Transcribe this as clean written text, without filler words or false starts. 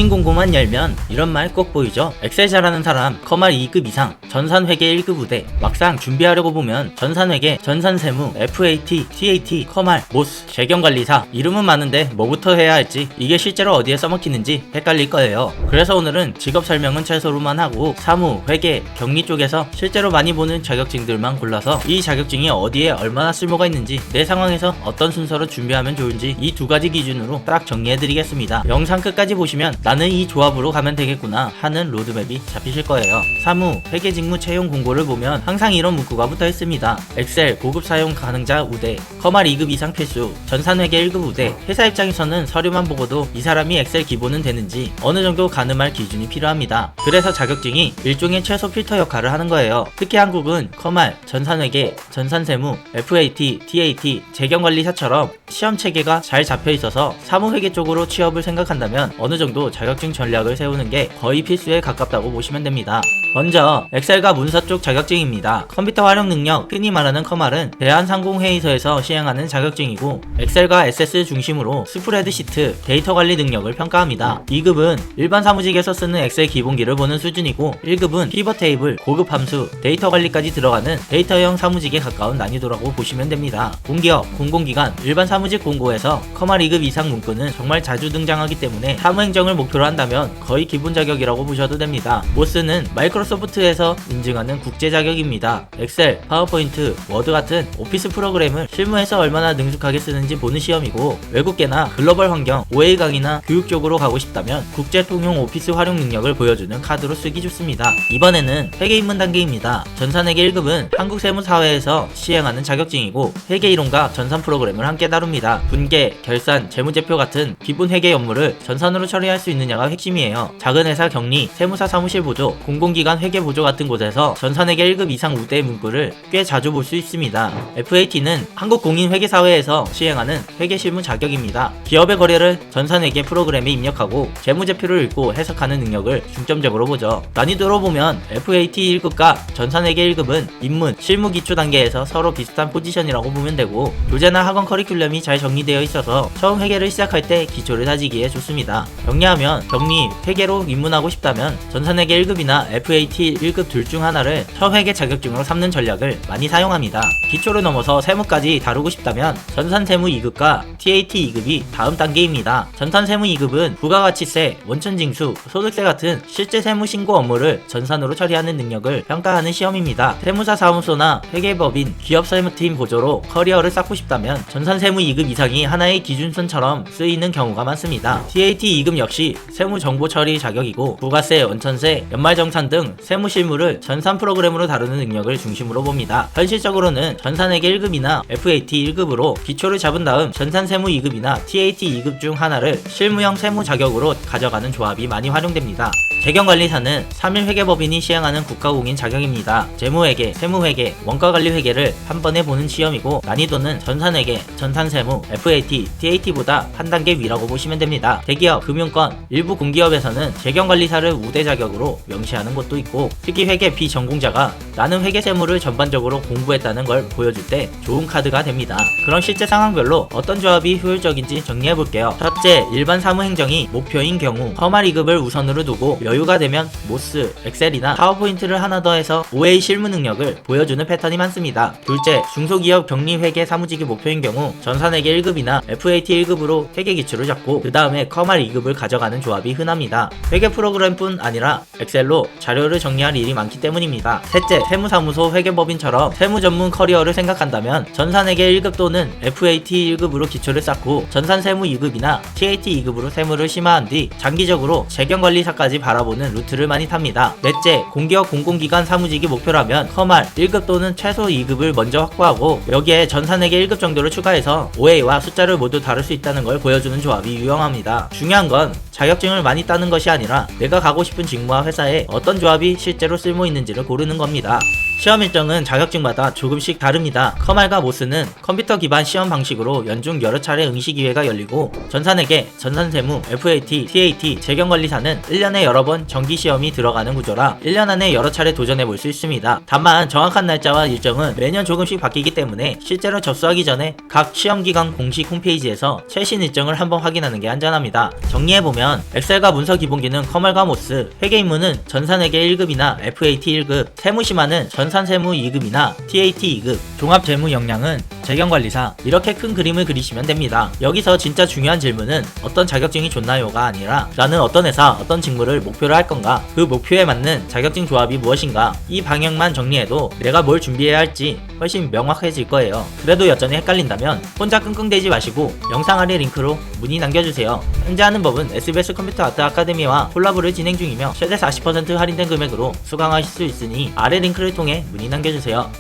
공인 공고만 열면 이런 말 꼭 보이죠. 엑셀 잘하는 사람 커말 2급 이상, 전산회계 1급 우대. 막상 준비하려고 보면 전산회계, 전산세무, FAT, TAT, 커말, 모스, 재경관리사 이름은 많은데 뭐부터 해야 할지 이게 실제로 어디에 써먹히는지 헷갈릴 거예요. 그래서 오늘은 직업 설명은 최소로만 하고 사무, 회계, 격리 쪽에서 실제로 많이 보는 자격증들만 골라서 이 자격증이 어디에 얼마나 쓸모가 있는지, 내 상황에서 어떤 순서로 준비하면 좋은지 이 두 가지 기준으로 딱 정리해드리겠습니다. 영상 끝까지 보시면 나는 이 조합으로 가면 되겠구나 하는 로드맵이 잡히실 거예요. 사무, 회계 직무 채용 공고를 보면 항상 이런 문구가 붙어 있습니다. 엑셀 고급 사용 가능자 우대, 커말 2급 이상 필수, 전산회계 1급 우대. 회사 입장에서는 서류만 보고도 이 사람이 엑셀 기본은 되는지 어느 정도 가늠할 기준이 필요합니다. 그래서 자격증이 일종의 최소 필터 역할을 하는 거예요. 특히 한국은 커말, 전산회계, 전산세무, FAT, TAT, 재경관리사처럼 시험 체계가 잘 잡혀 있어서 사무회계 쪽으로 취업을 생각한다면 어느 정도 자격증 전략을 세우는 게 거의 필수에 가깝다고 보시면 됩니다. 먼저 엑셀과 문서 쪽 자격증입니다. 컴퓨터 활용 능력, 흔히 말하는 커말은 대한상공회의소에서 시행하는 자격증이고, 엑셀과 SS 중심으로 스프레드시트, 데이터 관리 능력을 평가합니다. 2급은 일반 사무직에서 쓰는 엑셀 기본기를 보는 수준이고, 1급은 피벗 테이블, 고급 함수, 데이터 관리까지 들어가는 데이터형 사무직에 가까운 난이도라고 보시면 됩니다. 공기업, 공공기관, 일반 사무직 공고에서 커말 2급 이상 문구는 정말 자주 등장하기 때문에 사무행정을 목표로 한다면 거의 기본 자격이라고 보셔도 됩니다. 모스는 마이크로소프트에서 인증하는 국제 자격입니다. 엑셀, 파워포인트, 워드 같은 오피스 프로그램을 실무에서 얼마나 능숙하게 쓰는지 보는 시험이고, 외국계나 글로벌 환경, OA 강의나 교육 쪽으로 가고 싶다면 국제 통용 오피스 활용 능력을 보여주는 카드로 쓰기 좋습니다. 이번에는 회계 입문 단계입니다. 전산회계 1급은 한국세무사회에서 시행하는 자격증이고, 회계 이론과 전산 프로그램을 함께 다룹니다. 분계, 결산, 재무제표 같은 기본 회계 업무를 전산으로 처리할 수 있느냐가 핵심이에요. 작은 회사 격리, 세무사 사무실 보조, 공공기관 회계 보조 같은 곳에서 전산회계 1급 이상 우대 문구를 꽤 자주 볼 수 있습니다. FAT는 한국공인회계사회에서 시행하는 회계실무 자격입니다. 기업의 거래를 전산회계 프로그램에 입력하고 재무제표를 읽고 해석하는 능력을 중점적으로 보죠. 난이도로 보면 FAT 1급과 전산회계 1급은 입문, 실무 기초 단계에서 서로 비슷한 포지션이라고 보면 되고, 교재나 학원 커리큘럼이 잘 정리되어 있어서 처음 회계를 시작할 때 기초를 다지기에 좋습니다. 격리하면 격리, 회계로 입문하고 싶다면 전산회계 1급이나 FAT 1급 둘 중 하나를 첫 회계 자격증으로 삼는 전략을 많이 사용합니다. 기초를 넘어서 세무까지 다루고 싶다면 전산세무 2급과 TAT 2급이 다음 단계입니다. 전산세무 2급은 부가가치세, 원천징수, 소득세 같은 실제 세무 신고 업무를 전산으로 처리하는 능력을 평가하는 시험입니다. 세무사 사무소나 회계법인, 기업 세무팀 보조로 커리어를 쌓고 싶다면 전산세무 2급 이상이 하나의 기준선처럼 쓰이는 경우가 많습니다. TAT 2급 역시 세무정보 처리 자격이고, 부가세, 원천세, 연말정산 등 세무 실무를 전산 프로그램으로 다루는 능력을 중심으로 봅니다. 현실적으로는 전산회계 1급이나 FAT 1급으로 기초를 잡은 다음 전산세무 2급이나 TAT 2급 중 하나를 실무형 세무 자격으로 가져가는 조합이 많이 활용됩니다. 재경관리사는 3일 회계법인이 시행하는 국가공인 자격입니다. 재무회계, 세무회계, 원가관리회계를 한 번에 보는 시험이고, 난이도는 전산회계, 전산세무, FAT, TAT보다 한 단계 위라고 보시면 됩니다. 대기업, 금융권, 일부 공기업에서는 재경관리사를 우대 자격으로 명시하는 곳도 있고, 특히 회계 비전공자가 나는 회계세무를 전반적으로 공부했다는 걸 보여줄 때 좋은 카드가 됩니다. 그런 실제 상황별로 어떤 조합이 효율적인지 정리해볼게요. 첫째, 일반 사무행정이 목표인 경우 커말 2급을 우선으로 두고, 여유가 되면 모스, 엑셀이나 파워포인트를 하나 더 해서 OA 실무 능력을 보여주는 패턴이 많습니다. 둘째, 중소기업 격리회계 사무직이 목표인 경우 전산회계 1급이나 FAT 1급으로 회계 기초를 잡고 그 다음에 커말 2급을 가져가는 조합이 흔합니다. 회계 프로그램뿐 아니라 엑셀로 자료를 정리할 일이 많기 때문입니다. 셋째, 세무사무소 회계법인처럼 세무 전문 커리어를 생각한다면 전산회계 1급 또는 FAT 1급으로 기초를 쌓고 전산세무 2급이나 TAT 2급으로 세무를 심화한 뒤 장기적으로 재경관리사까지 바라보는 루트를 많이 탑니다. 넷째, 공기업 공공기관 사무직이 목표라면 커말 1급 또는 최소 2급을 먼저 확보하고 여기에 전산회계 1급 정도를 추가해서 OA와 숫자를 모두 다룰 수 있다는 걸 보여주는 조합이 유용합니다. 중요한 건 자격증을 많이 따는 것이 아니라 내가 가고 싶은 직무와 회사에 어떤 조합이 실제로 쓸모 있는지를 고르는 겁니다. 시험 일정은 자격증마다 조금씩 다릅니다. 커말과 모스는 컴퓨터 기반 시험 방식으로 연중 여러 차례 응시 기회가 열리고 전산회계, 전산세무, FAT, TAT, 재경관리사는 1년에 여러 번 정기 시험이 들어가는 구조라 1년 안에 여러 차례 도전해 볼 수 있습니다. 다만 정확한 날짜와 일정은 매년 조금씩 바뀌기 때문에 실제로 접수하기 전에 각 시험기관 공식 홈페이지에서 최신 일정을 한번 확인하는 게 안전합니다. 정리해보면 엑셀과 문서 기본기는 커말과 모스, 회계 임무는 전산회계 1급이나 FAT 1급, 세무심화는 전산세무 2급이나 TAT 2급, 종합재무 역량은 재경관리사, 이렇게 큰 그림을 그리시면 됩니다. 여기서 진짜 중요한 질문은 어떤 자격증이 좋나요가 아니라 나는 어떤 회사, 어떤 직무를 목표로 할 건가, 그 목표에 맞는 자격증 조합이 무엇인가, 이 방향만 정리해도 내가 뭘 준비해야 할지 훨씬 명확해질 거예요. 그래도 여전히 헷갈린다면 혼자 끙끙대지 마시고 영상 아래 링크로 문의 남겨주세요. 현재 하는 법은 SBS 컴퓨터 아트 아카데미와 콜라보를 진행 중이며 최대 40% 할인된 금액으로 수강하실 수 있으니 아래 링크를 통해 문의 남겨주세요.